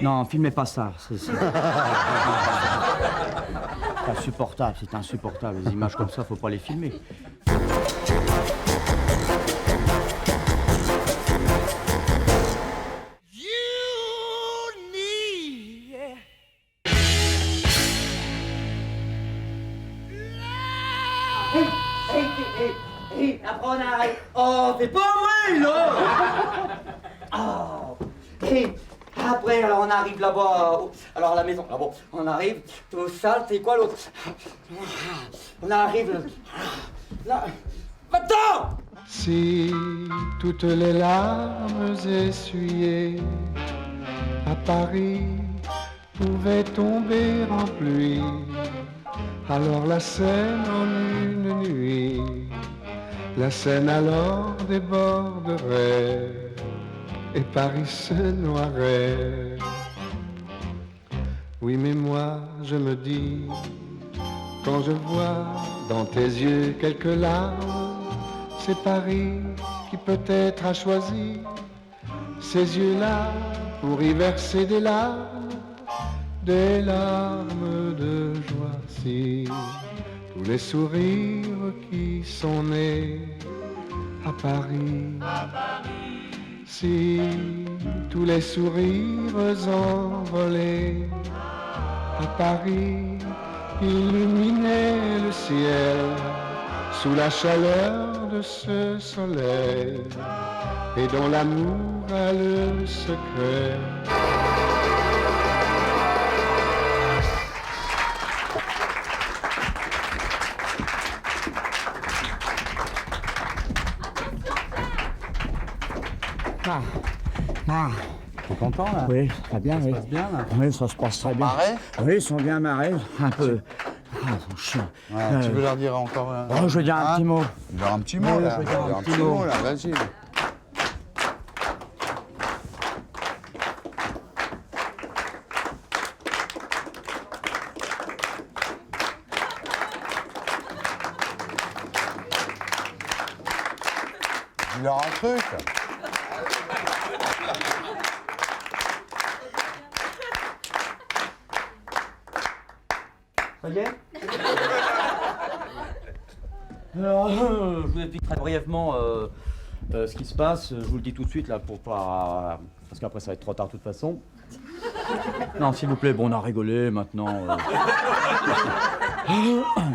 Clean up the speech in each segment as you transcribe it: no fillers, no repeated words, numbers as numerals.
Non, filmez pas ça. C'est insupportable, c'est insupportable. Les images comme ça, faut pas les filmer. Après on arrive. Oh, fais pas bruit, là. Oh. Et après, alors on arrive là-bas. Alors à la maison, là bon, on arrive, tout sale, c'est quoi l'autre? On arrive là. Maintenant! Si toutes les larmes essuyées à Paris pouvaient tomber en pluie, alors la Seine en une nuit, la Seine alors déborderait et Paris se noierait. Oui, mais moi je me dis, quand je vois dans tes yeux quelques larmes, c'est Paris qui peut-être a choisi ces yeux-là pour y verser des larmes de joie. Si tous les sourires qui sont nés à Paris, si tous les sourires envolés à Paris illuminaient le ciel sous la chaleur de ce soleil et dont l'amour a le secret. T'es content, là? Oui, très bien, oui. Ça se passe bien, là? Oui, ça se passe très bien. Marrés? Oui, ils sont bien marrés, un peu. Ah, ils sont chiants. Ouais, tu veux leur dire encore un... Oh, je veux dire un petit mot. Dire un petit mot, là. je veux dire Un petit mot, là, vas-y. Dis-leur un truc. Ça y est? Alors, je vous explique très brièvement ce qui se passe. Je vous le dis tout de suite, là, pour pas... Parce qu'après, ça va être trop tard de toute façon. Non, s'il vous plaît, bon, on a rigolé, maintenant...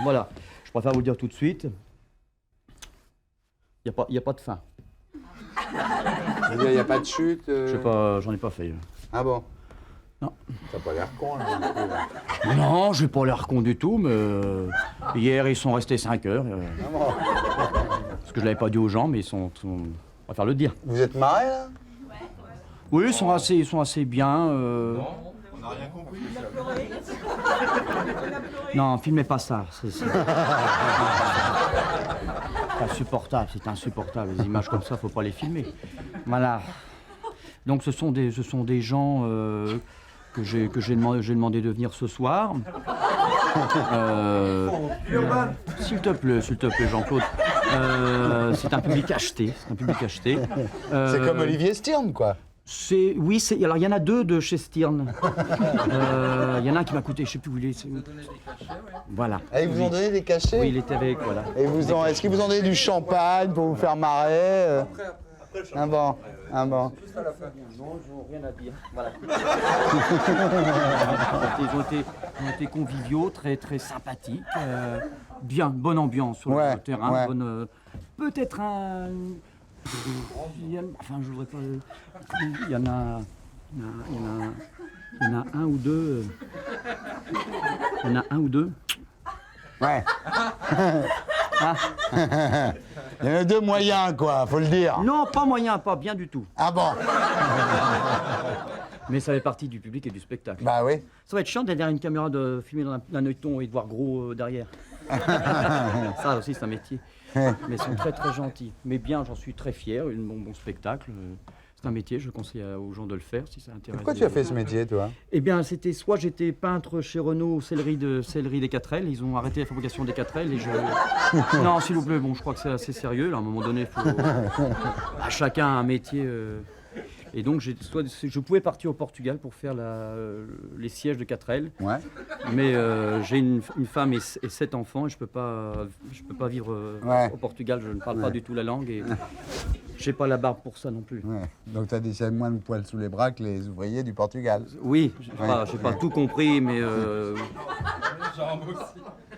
Voilà, je préfère vous le dire tout de suite. Il n'y a pas de fin. Il n'y a pas de chute. Je sais pas, j'en ai pas fait. Ah bon? Non. T'as pas l'air con, là. Non, j'ai pas l'air con du tout, mais hier, ils sont restés 5 heures. Ah bon. Parce que je l'avais pas dit aux gens, mais on va faire le dire. Vous êtes marrés, là? Oui, ils sont assez bien. Non, filmez pas ça. C'est insupportable, c'est insupportable. Les images comme ça, faut pas les filmer. Voilà. Donc ce sont des gens que j'ai demandé de venir ce soir. S'il te plaît, Jean-Claude. C'est un public acheté. C'est comme Olivier Stern, quoi. Oui, alors il y en a 2 de chez Stern. Il y en a un qui m'a coûté, je sais plus où il est. Voilà. Et ils vous ont donné des cachets? Oui, il était avec, voilà. Et est-ce qu'ils vous ont donné du champagne pour vous faire marrer? Après un bon. Non, je n'ai rien à dire. Voilà. Ils ont été conviviaux, très, très sympathiques. Bien, bonne ambiance sur le terrain. Ouais. Peut-être un... Enfin, je voudrais pas... Il y en a un ou deux... Il y en a un ou deux. Ouais. Il y en a 2 moyens, quoi, faut le dire. Non, pas moyen, pas bien du tout. Ah bon? Mais ça fait partie du public et du spectacle. Bah oui. Ça va être chiant d'être derrière une caméra, de filmer dans un œilleton et de voir gros derrière. Ça aussi, c'est un métier. Mais ils sont très très gentils. Mais bien, j'en suis très fier. Bon spectacle. C'est un métier, je conseille aux gens de le faire si ça intéresse. Pourquoi tu as fait ce métier, toi? Eh bien, c'était soit j'étais peintre chez Renault, sellerie des 4L. Ils ont arrêté la fabrication des 4L et je... Non, s'il vous plaît, bon, je crois que c'est assez sérieux. Là, à un moment donné, il faut... À chacun un métier... Et donc, je pouvais partir au Portugal pour faire les sièges de 4L. Ouais. Mais j'ai une femme et 7 enfants et je peux pas vivre Ouais. au Portugal. Je ne parle pas du tout la langue et j'ai pas la barbe pour ça non plus. Ouais. Donc, tu as déjà moins de poils sous les bras que les ouvriers du Portugal. Oui, j'ai Ouais. pas tout compris, mais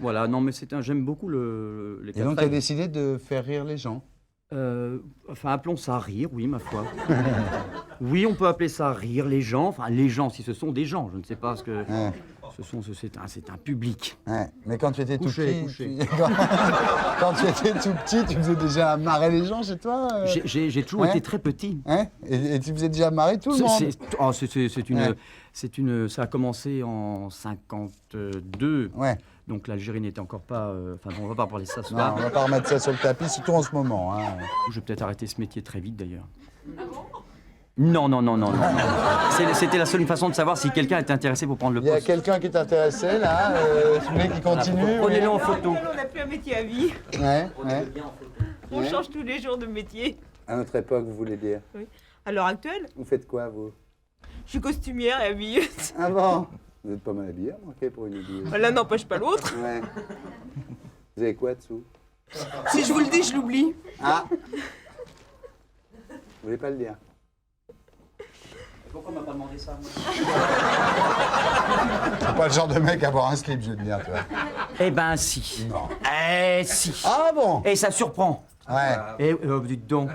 voilà. Non, mais j'aime beaucoup les Et donc, tu as 4L. décidé de faire rire les gens. Enfin, appelons ça rire, oui, ma foi. Oui, on peut appeler ça rire, les gens. Enfin, les gens, si ce sont des gens, je ne sais pas ce que... Ouais. C'est un public. Ouais. Mais quand tu étais Couché, tout couché. petit, quand tu étais tout petit, tu faisais déjà marrer les gens chez toi J'ai toujours Ouais. été très petit. Hein et tu faisais déjà marrer tout le monde. Ça a commencé en 52. Ouais. Donc l'Algérie n'était encore pas... Enfin, bon, on va pas parler de ça ce Non, soir. on va pas remettre ça sur le tapis, surtout en ce moment. Hein. Je vais peut-être arrêter ce métier très vite d'ailleurs. Non. C'était la seule façon de savoir si quelqu'un était intéressé pour prendre le Il y a poste. quelqu'un qui est intéressé là, tu voulais qu'il continue. Prenez-le oui. en photo. On n'a plus un métier à vie. Ouais, ouais. On change tous les jours de métier. À notre époque, vous voulez dire. À l'heure actuelle, Vous faites quoi, vous? je suis costumière et habilleuse. Ah bon? Vous êtes pas mal habillé, remarquez, pour une habilleuse. L'un n'empêche pas l'autre. Ouais. Vous avez quoi dessous? Si je vous le dis, je l'oublie. Ah! Vous voulez pas le dire? Pourquoi on m'a pas demandé ça C'est pas le genre de mec à avoir un slip, je veux te dire, toi. Eh ben si. Non. Eh si. Ah bon? Et ça surprend. Ouais. Eh, dites donc.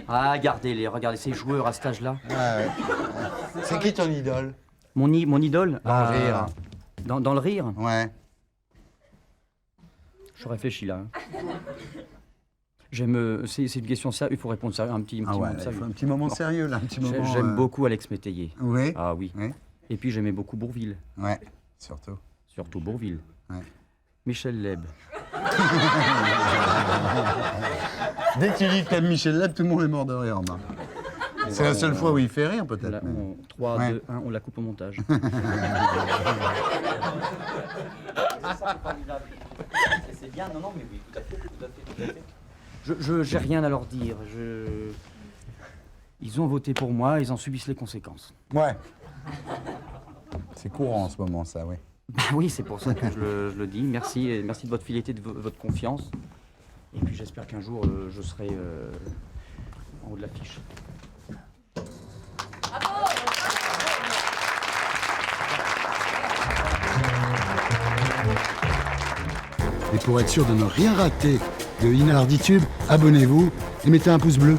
Ah, regardez ces joueurs à cet âge-là. Ouais. C'est qui ton idole? Mon idole. Dans le rire. Dans le rire. Ouais. Je réfléchis là. C'est une question sérieuse, il faut répondre sérieux, un petit Ah ouais, moment là, il sérieux. faut un petit moment sérieux, là, un petit moment. J'aime beaucoup Alex Métayer. Oui. Ah oui. Oui. Et puis j'aimais beaucoup Bourvil, Ouais, surtout. surtout Bourvil. Ouais. Michel Leb. Dès que tu dis que t'aimes Michel Leb, tout le monde est mort de rire, remarque. C'est la seule fois où il fait rire, peut-être. Voilà, mais- 3, Ouais. 2, 1, on la coupe au montage. C'est bien, non, mais oui, tout à fait. J'ai rien à leur dire. Ils ont voté pour moi, ils en subissent les conséquences. Ouais. C'est courant en ce moment, ça, oui. Bah oui, c'est pour ça que je le dis. Merci, et merci de votre fidélité, de votre confiance. Et puis j'espère qu'un jour, je serai en haut de l'affiche. Et pour être sûr de ne rien rater de Inarditube, abonnez-vous et mettez un pouce bleu.